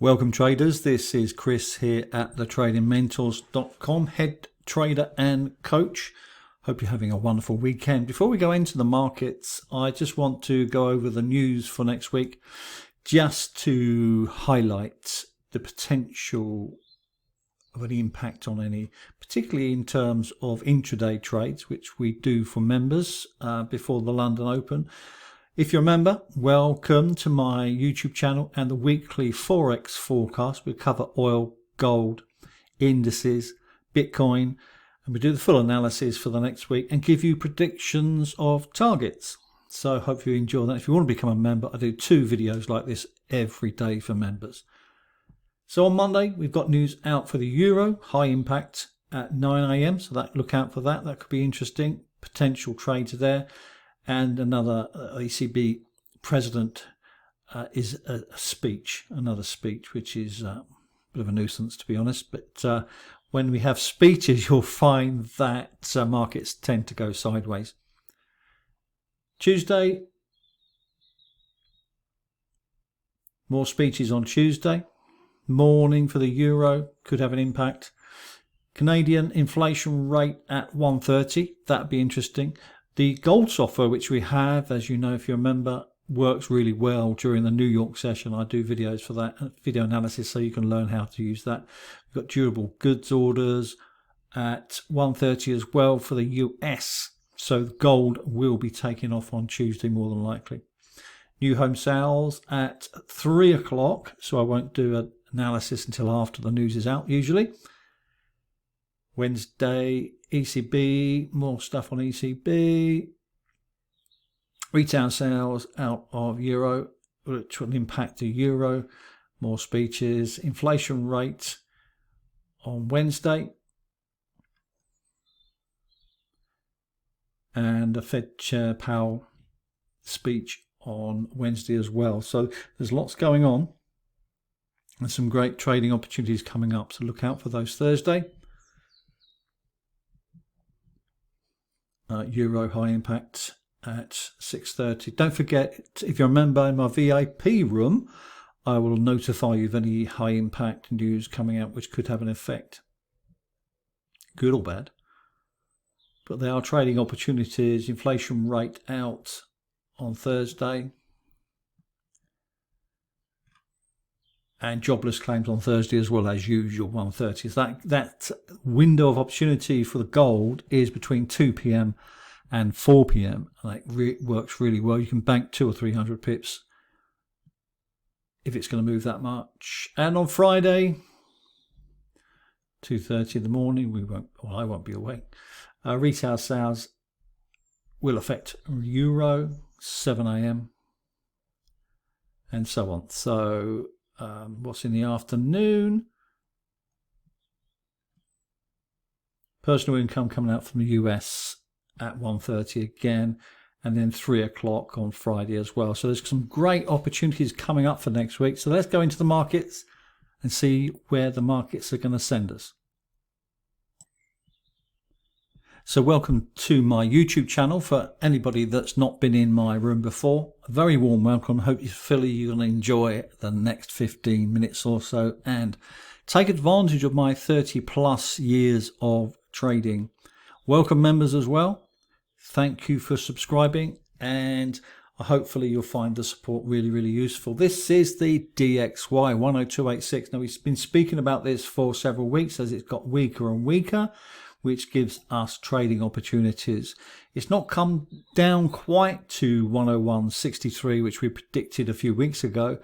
Welcome traders, this is Chris here at thetradingmentors.com, head trader and coach. Hope you're having a wonderful weekend. Before we go into the markets, I just want to go over the news for next week just to highlight the potential of an impact on any, particularly in terms of intraday trades, which we do for members before the London Open. If you're a member, welcome to my YouTube channel and the weekly Forex forecast. We cover oil, gold, indices, Bitcoin, and we do the full analysis for the next week and give you predictions of targets. So I hope you enjoy that. If you want to become a member, I do 2 videos like this every day for members. So on Monday, we've got news out for the euro, high impact at 9 AM. So look out for that. That could be interesting. Potential trades there. And another ECB president is another speech, which is a bit of a nuisance, to be honest. But when we have speeches, you'll find that markets tend to go sideways. Tuesday, more speeches on Tuesday. Morning for the euro could have an impact. Canadian inflation rate at 130, that'd be interesting. The gold software, which we have, as you know, if you remember, works really well during the New York session. I do videos for that, video analysis, so you can learn how to use that. We've got durable goods orders at 130 as well for the US. So gold will be taking off on Tuesday more than likely. New home sales at 3 o'clock. So I won't do an analysis until after the news is out usually. Wednesday, ECB, more stuff on ECB. Retail sales out of euro, which will impact the euro. More speeches. Inflation rate on Wednesday. And the Fed Chair Powell speech on Wednesday as well. So there's lots going on and some great trading opportunities coming up. So look out for those Thursday. Euro high impact at 6:30. Don't forget, if you're a member in my VIP room, I will notify you of any high impact news coming out which could have an effect, good or bad. But there are trading opportunities. Inflation rate out on Thursday, and jobless claims on Thursday as well, as usual, 1:30. So that window of opportunity for the gold is between 2 PM and 4 PM. And it works really well. You can bank 200 or 300 pips if it's going to move that much. And on Friday, 2:30 in the morning, I won't be awake. Retail sales will affect euro, 7 AM, and so on. So what's in the afternoon? Personal income coming out from the US at 1:30 again, and then 3 o'clock on Friday as well. So there's some great opportunities coming up for next week. So let's go into the markets and see where the markets are going to send us. So welcome to my YouTube channel. For anybody that's not been in my room before, a very warm welcome. Hope you feel you're going to enjoy the next 15 minutes or so and take advantage of my 30 plus years of trading. Welcome members as well. Thank you for subscribing, and hopefully you'll find the support really, really useful. This is the DXY 10286. Now, we've been speaking about this for several weeks as it's got weaker and weaker, which gives us trading opportunities. It's not come down quite to 101.63, which we predicted a few weeks ago,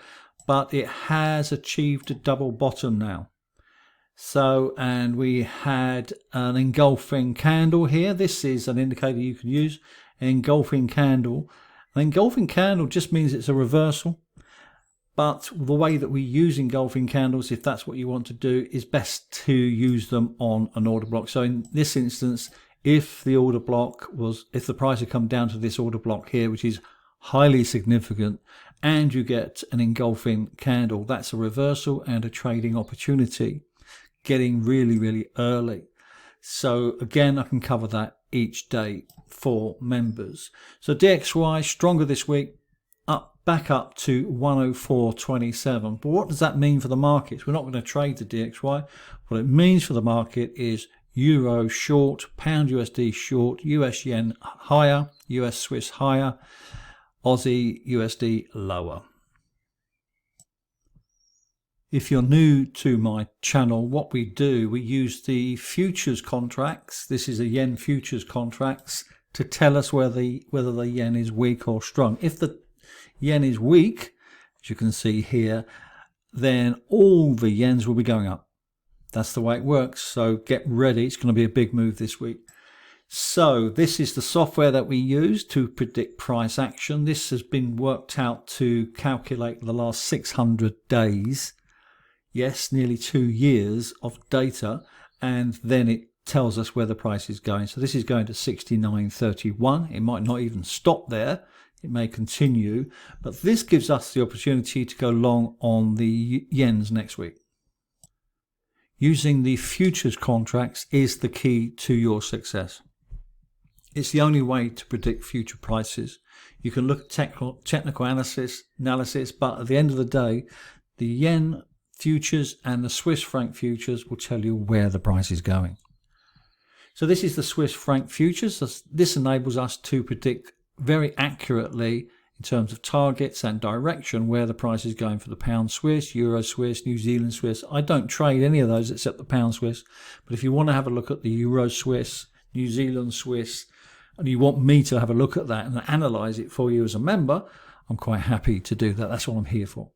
but it has achieved a double bottom now. So, and we had an engulfing candle here. This is an indicator you can use, an engulfing candle. An engulfing candle just means it's a reversal. But the way that we use engulfing candles, if that's what you want to do, is best to use them on an order block. So in this instance, if the price had come down to this order block here, which is highly significant, and you get an engulfing candle, that's a reversal and a trading opportunity, getting really, really early. So again, I can cover that each day for members. So DXY stronger this week, up back up to 104.27. But what does that mean for the markets? We're not going to trade the DXY. What it means for the market is Euro short, Pound USD short, US Yen higher, US Swiss higher, Aussie USD lower. If you're new to my channel, what we do, we use the futures contracts. This is a yen futures contracts to tell us whether the yen is weak or strong. If the yen is weak, as you can see here, then all the yens will be going up. That's the way it works. So get ready. It's going to be a big move this week. So this is the software that we use to predict price action. This has been worked out to calculate the last 600 days. Yes, nearly 2 years of data, and then it tells us where the price is going. So this is going to 69.31. It might not even stop there. It may continue, but this gives us the opportunity to go long on the yens next week. Using the futures contracts is the key to your success. It's the only way to predict future prices. You can look at technical analysis, but at the end of the day, the yen futures and the Swiss franc futures will tell you where the price is going. So this is the Swiss franc futures. This enables us to predict very accurately in terms of targets and direction where the price is going for the pound Swiss, Euro Swiss, New Zealand Swiss. I don't trade any of those except the pound Swiss. But if you want to have a look at the Euro Swiss, New Zealand Swiss, and you want me to have a look at that and analyze it for you as a member, I'm quite happy to do that. That's what I'm here for.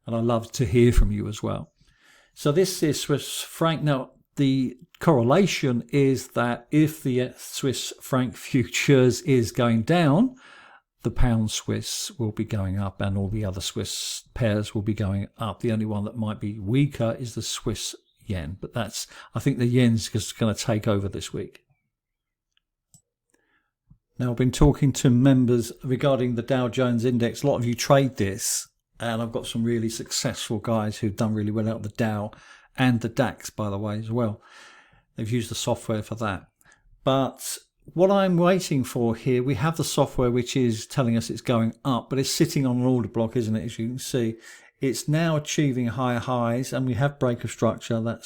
And I love to hear from you as well. So this is Swiss franc. Now, the correlation is that if the Swiss franc futures is going down, the pound Swiss will be going up and all the other Swiss pairs will be going up. The only one that might be weaker is the Swiss yen. But I think the yen's just going to take over this week. Now, I've been talking to members regarding the Dow Jones Index. A lot of you trade this. And I've got some really successful guys who've done really well out of the Dow and the DAX, by the way, as well. They've used the software for that. But what I'm waiting for here, we have the software which is telling us it's going up, but it's sitting on an order block, isn't it? As you can see, it's now achieving higher highs, and we have break of structure.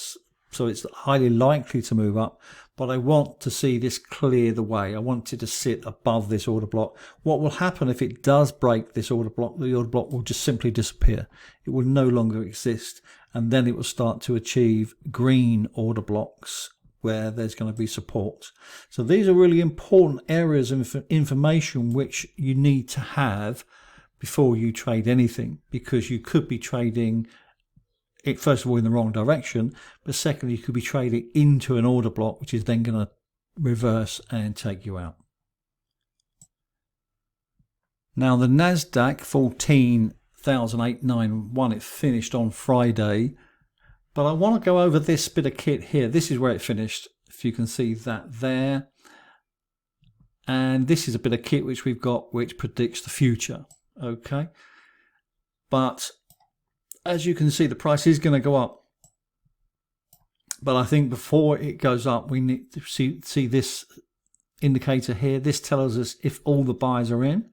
So it's highly likely to move up. But I want to see this clear the way. I want it to sit above this order block. What will happen if it does break this order block? The order block will just simply disappear. It will no longer exist. And then it will start to achieve green order blocks where there's going to be support. So these are really important areas of information which you need to have before you trade anything, because you could be trading it, first of all, in the wrong direction, but secondly, you could be trading into an order block, which is then going to reverse and take you out. Now, the NASDAQ 14,891, it finished on Friday, but I want to go over this bit of kit here. This is where it finished, if you can see that there. And this is a bit of kit which we've got, which predicts the future. Okay. But as you can see, the price is going to go up. But I think before it goes up, we need to see this indicator here. This tells us if all the buyers are in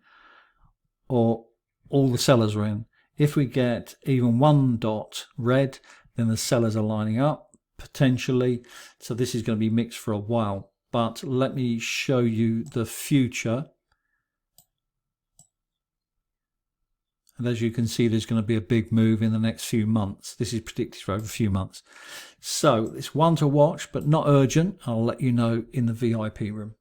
or all the sellers are in. If we get even one dot red, then the sellers are lining up potentially. So this is going to be mixed for a while. But let me show you the future. And as you can see, there's going to be a big move in the next few months. This is predicted for over a few months. So it's one to watch, but not urgent. I'll let you know in the VIP room.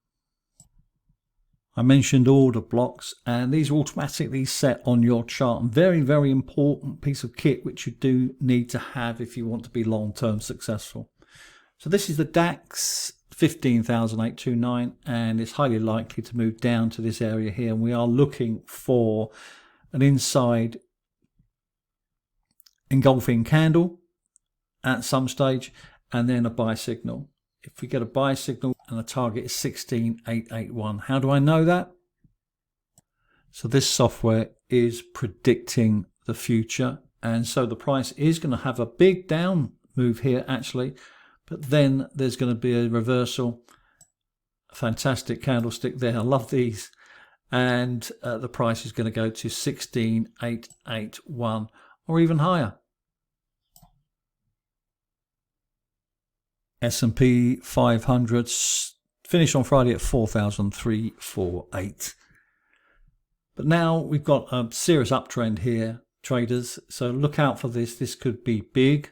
I mentioned order blocks, and these are automatically set on your chart. Very, very important piece of kit which you do need to have if you want to be long-term successful. So this is the DAX 15,829, and it's highly likely to move down to this area here. And we are looking for an inside engulfing candle at some stage, and then a buy signal. If we get a buy signal and the target is 16,881, how do I know that? So this software is predicting the future, and so the price is going to have a big down move here actually, but then there's going to be a reversal. A fantastic candlestick there. I love these. and the price is going to go to 16,881 or even higher. S&P 500 finished on Friday at 4,348. But now we've got a serious uptrend here, traders. So look out for this. This could be big.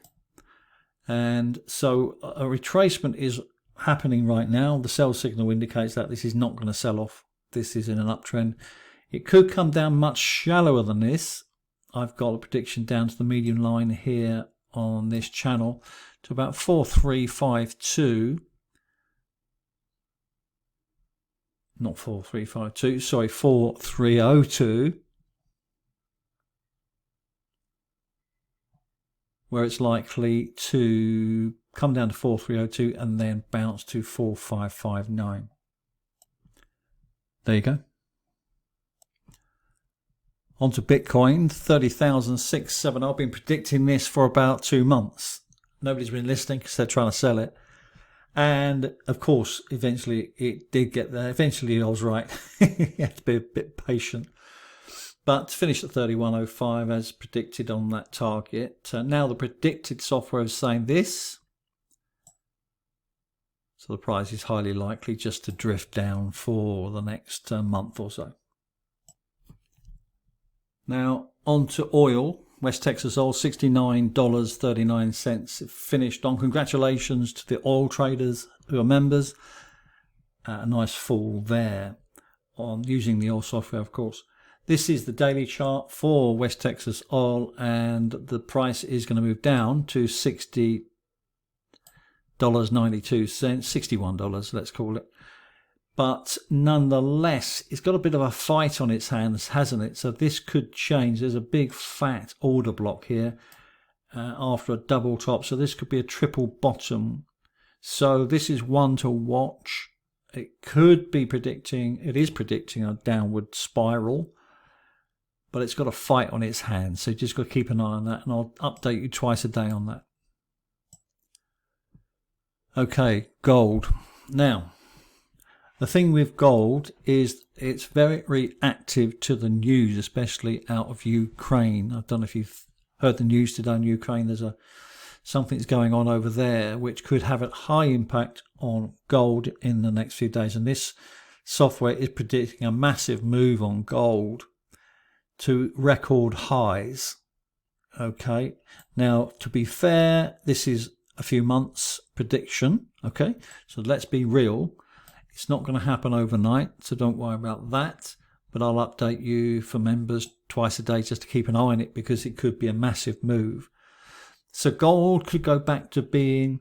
And so a retracement is happening right now. The sell signal indicates that this is not going to sell off. This is in an uptrend. It could come down much shallower than this. I've got a prediction down to the median line here on this channel to about 4352. Not 4352, sorry, 4302. Where it's likely to come down to 4302 and then bounce to 4559. There you go. On to Bitcoin, 30,670. I've been predicting this for about 2 months. Nobody's been listening because they're trying to sell it. And of course, eventually it did get there. Eventually I was right. You have to be a bit patient. But finished at 3105 as predicted on that target. Now the predicted software is saying this. So the price is highly likely just to drift down for the next month or so. Now on to oil. West Texas oil, $69.39. It finished on. Congratulations to the oil traders who are members. A nice fall there on using the oil software, of course. This is the daily chart for West Texas oil, and the price is going to move down to $60.92, $61, let's call it. But nonetheless, it's got a bit of a fight on its hands, hasn't it? So this could change. There's a big fat order block here after a double top. So this could be a triple bottom. So this is one to watch. It could be predicting, it is predicting a downward spiral. But it's got a fight on its hands. So you just got to keep an eye on that. And I'll update you twice a day on that. Okay, gold. Now, the thing with gold is it's very reactive to the news, especially out of Ukraine. I don't know if you've heard the news today on Ukraine. There's something's going on over there which could have a high impact on gold in the next few days. And this software is predicting a massive move on gold to record highs. Okay. Now, to be fair, this is a few months prediction. Okay. So let's be real. It's not going to happen overnight, so don't worry about that. But I'll update you for members twice a day just to keep an eye on it because it could be a massive move. So gold could go back to being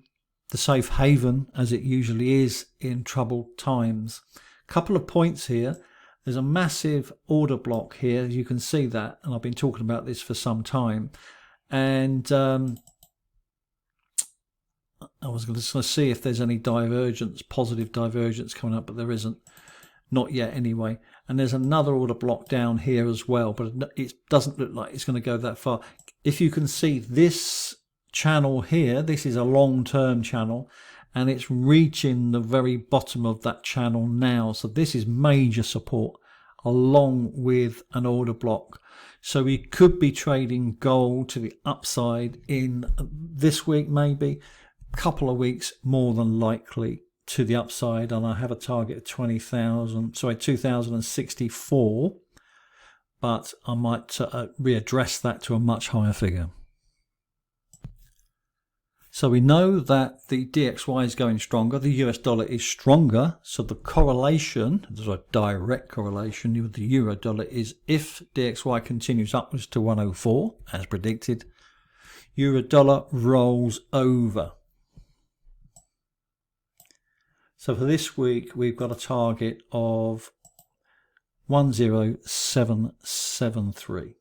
the safe haven as it usually is in troubled times. Couple of points here. There's a massive order block here. You can see that, and I've been talking about this for some time. And I was going to see if there's any divergence, positive divergence coming up, but there isn't. Not yet anyway. And there's another order block down here as well, but it doesn't look like it's going to go that far. If you can see this channel here, this is a long-term channel, and it's reaching the very bottom of that channel now. So this is major support along with an order block. So we could be trading gold to the upside in this week, maybe. Couple of weeks more than likely to the upside, and I have a target of 2064, but I might readdress that to a much higher figure. So we know that the DXY is going stronger, the US dollar is stronger, so the correlation, there's a direct correlation with the euro dollar, is if DXY continues upwards to 104 as predicted, euro dollar rolls over. So for this week, we've got a target of 10773.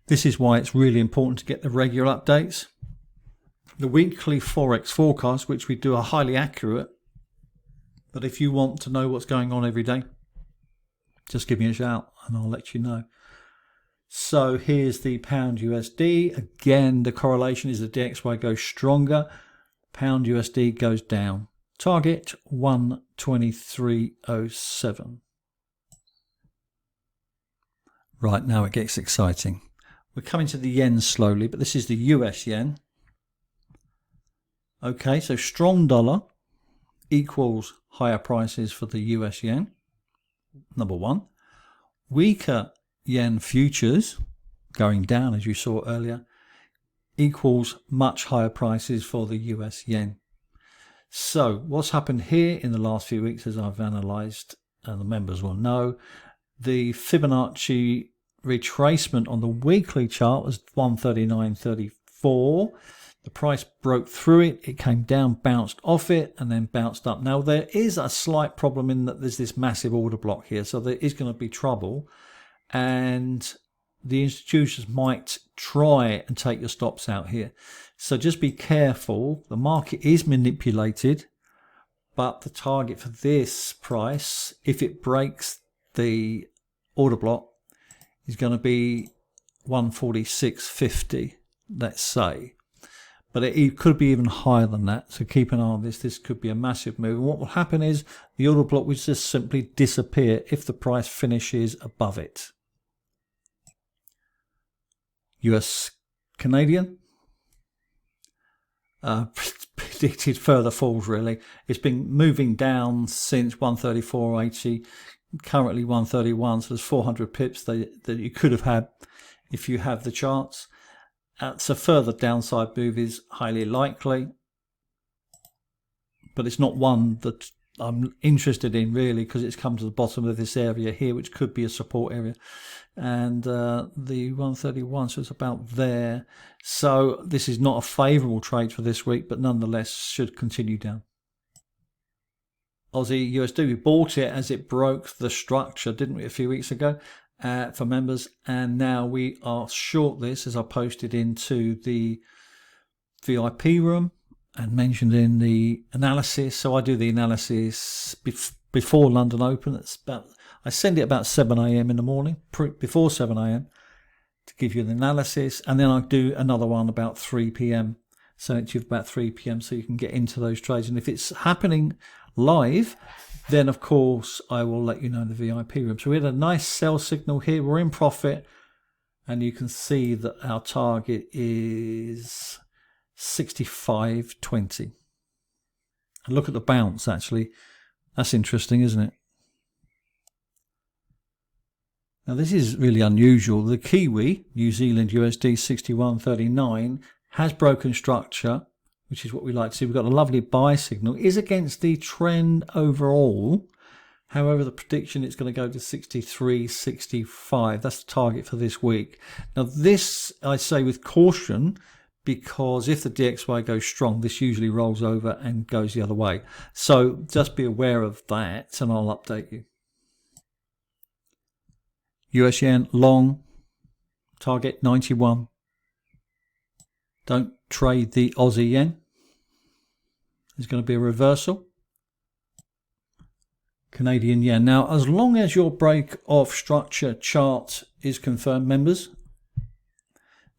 This is why it's really important to get the regular updates. The weekly Forex forecast, which we do, are highly accurate. But if you want to know what's going on every day, just give me a shout and I'll let you know. So here's the pound USD. Again, the correlation is the DXY goes stronger. Pound USD goes down. Target 123.07. Right, now it gets exciting. We're coming to the yen slowly, but this is the US yen. Okay, so strong dollar equals higher prices for the US yen, number one. Weaker yen futures, going down as you saw earlier, equals much higher prices for the US yen. So what's happened here in the last few weeks, as I've analysed, and the members will know, the Fibonacci retracement on the weekly chart was 139.34. The price broke through it, it came down, bounced off it, and then bounced up. Now there is a slight problem in that there's this massive order block here, so there is going to be trouble, and the institutions might try and take your stops out here. So just be careful. The market is manipulated, but the target for this price, if it breaks the order block, is going to be 146.50, let's say. But it could be even higher than that, so keep an eye on this. This could be a massive move. And what will happen is the order block will just simply disappear if the price finishes above it. US Canadian predicted further falls, really. It's been moving down since 134.80, currently 131, so there's 400 pips that you could have had if you have the charts. So further downside move is highly likely, but it's not one that I'm interested in really, because it's come to the bottom of this area here, which could be a support area, and the 131, so it's about there. So this is not a favourable trade for this week, but nonetheless should continue down. Aussie USD, we bought it as it broke the structure, didn't we, a few weeks ago for members, and now we are short this, as I posted into the VIP room and mentioned in the analysis. So I do the analysis before London Open. It's about, I send it about 7 a.m. in the morning, before 7 a.m. to give you the analysis, and then I do another one about 3 p.m. So it's about 3 p.m. so you can get into those trades. And if it's happening live, then of course I will let you know in the VIP room. So we had a nice sell signal here. We're in profit, and you can see that our target is 65.20. And look at the bounce, actually. That's interesting, isn't it? Now this is really unusual. The Kiwi, New Zealand USD 61.39, has broken structure, which is what we like to see. We've got a lovely buy signal. It is against the trend overall. However, the prediction it's going to go to 63.65. That's the target for this week. Now this I say with caution, because if the DXY goes strong, this usually rolls over and goes the other way. So just be aware of that, and I'll update you. US yen long, target 91. Don't trade the Aussie yen. There's going to be a reversal. Canadian yen. Now, as long as your break of structure chart is confirmed, members,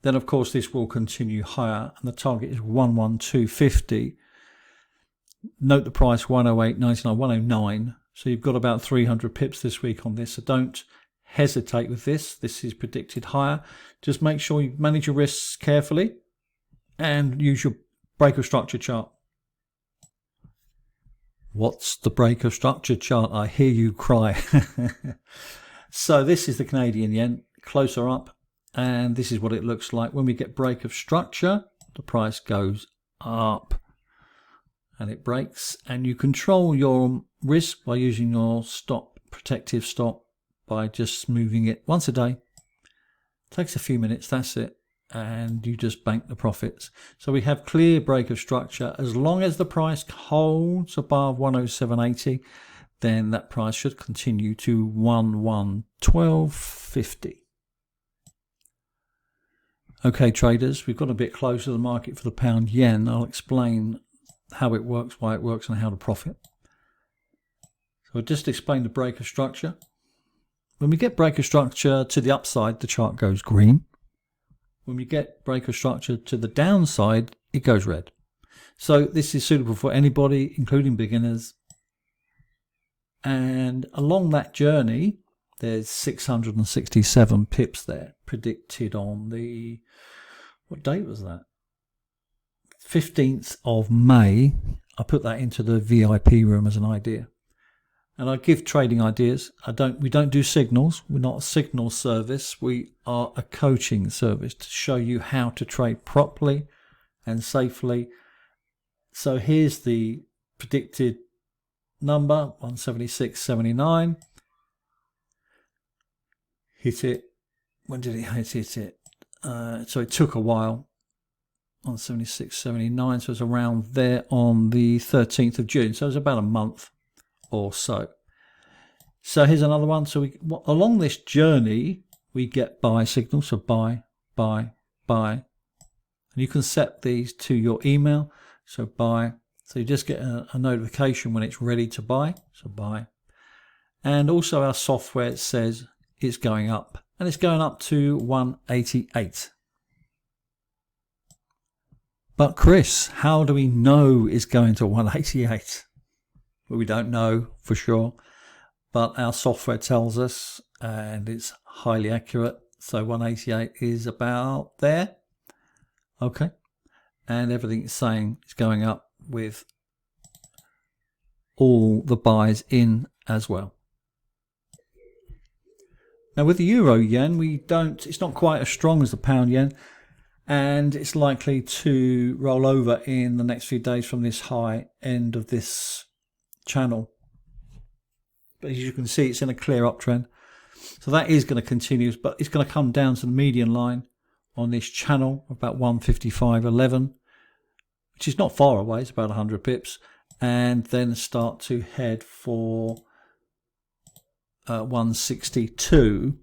then of course this will continue higher, and the target is 112.50. Note the price 108.99, 109. So you've got about 300 pips this week on this. So don't hesitate with this. This is predicted higher. Just make sure you manage your risks carefully and use your break of structure chart. What's the break of structure chart? I hear you cry. So this is the Canadian yen, closer up, and this is what it looks like. When we get break of structure, the price goes up and it breaks, and you control your risk by using your stop, protective stop, by just moving it once a day. Takes a few minutes, that's it, and you just bank the profits. So we have clear break of structure. As long as the price holds above 107.80, then that price should continue to 1112.50. Okay, traders, we've got a bit closer to the market for the pound yen. I'll explain how it works, why it works, and how to profit. So I'll just explain the break of structure. When we get break of structure to the upside, the chart goes green. When we get break of structure to the downside, it goes red. So this is suitable for anybody, including beginners. And along that journey, There's 667 pips there predicted on the, what date was that? 15th of May. I put that into the VIP room as an idea. And I give trading ideas. We don't do signals. We're not a signal service. We are a coaching service to show you how to trade properly and safely. So here's the predicted number, 176.79. Hit it. When did it hit it? So it took a while. 176.79. So it's around there on the 13th of June. So it's about a month or so. So here's another one. So along this journey, we get buy signals. So buy, buy, buy. And you can set these to your email. So buy. So you just get a notification when it's ready to buy. So buy. And also our software says it's going up. And it's going up to 188. But Chris, how do we know it's going to 188? Well, we don't know for sure, but our software tells us, and it's highly accurate. So 188 is about there. Okay. And everything is saying it's going up with all the buys in as well. Now with the euro yen, it's not quite as strong as the pound yen. And it's likely to roll over in the next few days from this high end of this channel. But as you can see, it's in a clear uptrend. So that is going to continue, but it's going to come down to the median line on this channel, about 155.11, which is not far away. It's about 100 pips. And then start to head for 162.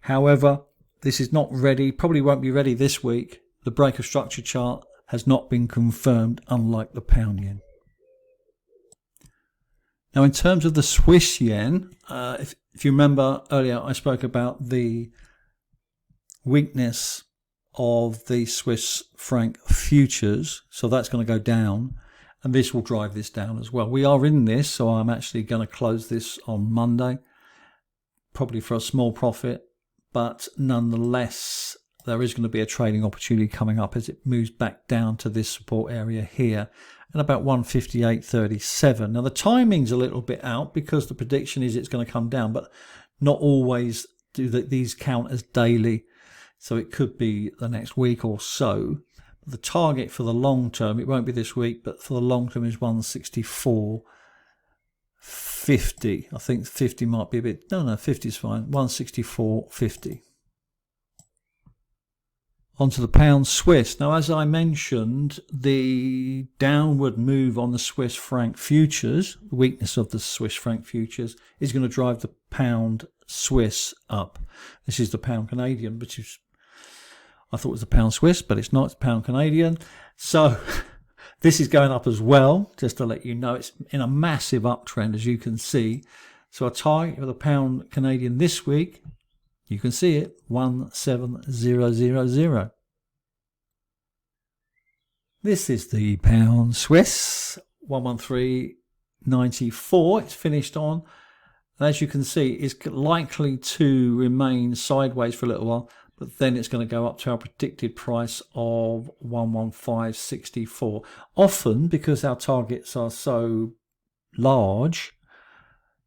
However, this is not ready, probably won't be ready this week. The break of structure chart has not been confirmed, unlike the pound yen. Now, in terms of the Swiss yen, if you remember earlier, I spoke about the weakness of the Swiss franc futures. So that's going to go down, and this will drive this down as well. We are in this, so I'm actually going to close this on Monday, probably for a small profit. But nonetheless, there is going to be a trading opportunity coming up as it moves back down to this support area here at about 158.37. Now the timing's a little bit out because the prediction is it's going to come down, but not always do these count as daily. So it could be the next week or so. The target for the long term, it won't be this week, but for the long term is 164.50. I think 50 might be a bit, no, 50 is fine. 164.50. Onto the pound Swiss. Now, as I mentioned, the downward move on the Swiss franc futures, the weakness of the Swiss franc futures, is going to drive the pound Swiss up. This is the pound Canadian, which is, I thought it was the pound Swiss, but it's not, it's pound Canadian. So this is going up as well, just to let you know. It's in a massive uptrend, as you can see. So a target for the pound Canadian this week, you can see it, 17000. This is the pound Swiss, 113.94. It's finished on. And as you can see, it's likely to remain sideways for a little while, but then it's going to go up to our predicted price of 115.64. Often, because our targets are so large,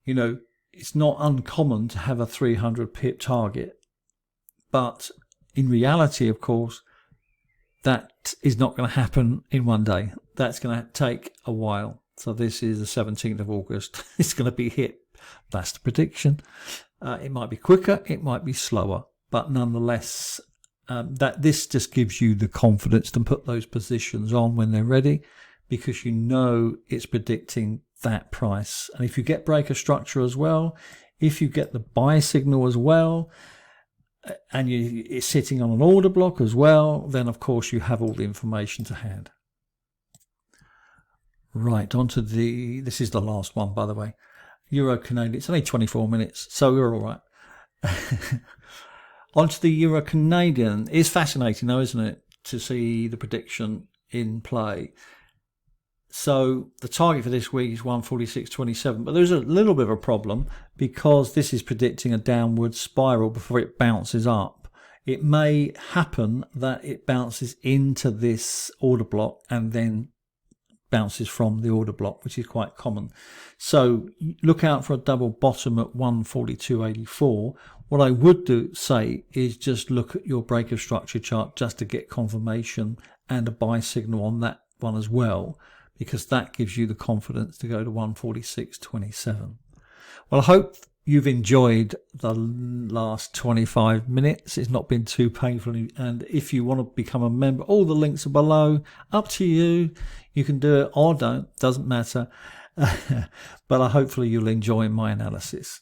you know, it's not uncommon to have a 300 pip target. But in reality, of course, that is not going to happen in one day. That's going to take a while. So this is the 17th of August. It's going to be hit. That's the prediction. It might be quicker, it might be slower, but nonetheless, that this just gives you the confidence to put those positions on when they're ready, because you know it's predicting that price. And if you get breaker structure as well, if you get the buy signal as well, and it's sitting on an order block as well, then of course you have all the information to hand. Right, onto this is the last one, by the way. Euro Canadian, it's only 24 minutes, so we're all right. Onto the Euro Canadian. It's fascinating though, isn't it, to see the prediction in play. So the target for this week is 146.27, but there's a little bit of a problem because this is predicting a downward spiral before it bounces up. It may happen that it bounces into this order block and then bounces from the order block, which is quite common. So look out for a double bottom at 142.84. What I would say is just look at your break of structure chart just to get confirmation and a buy signal on that one as well, because that gives you the confidence to go to 146.27. Well, I hope you've enjoyed the last 25 minutes. It's not been too painful. And if you want to become a member, all the links are below. Up to you. You can do it or don't. Doesn't matter. But hopefully you'll enjoy my analysis.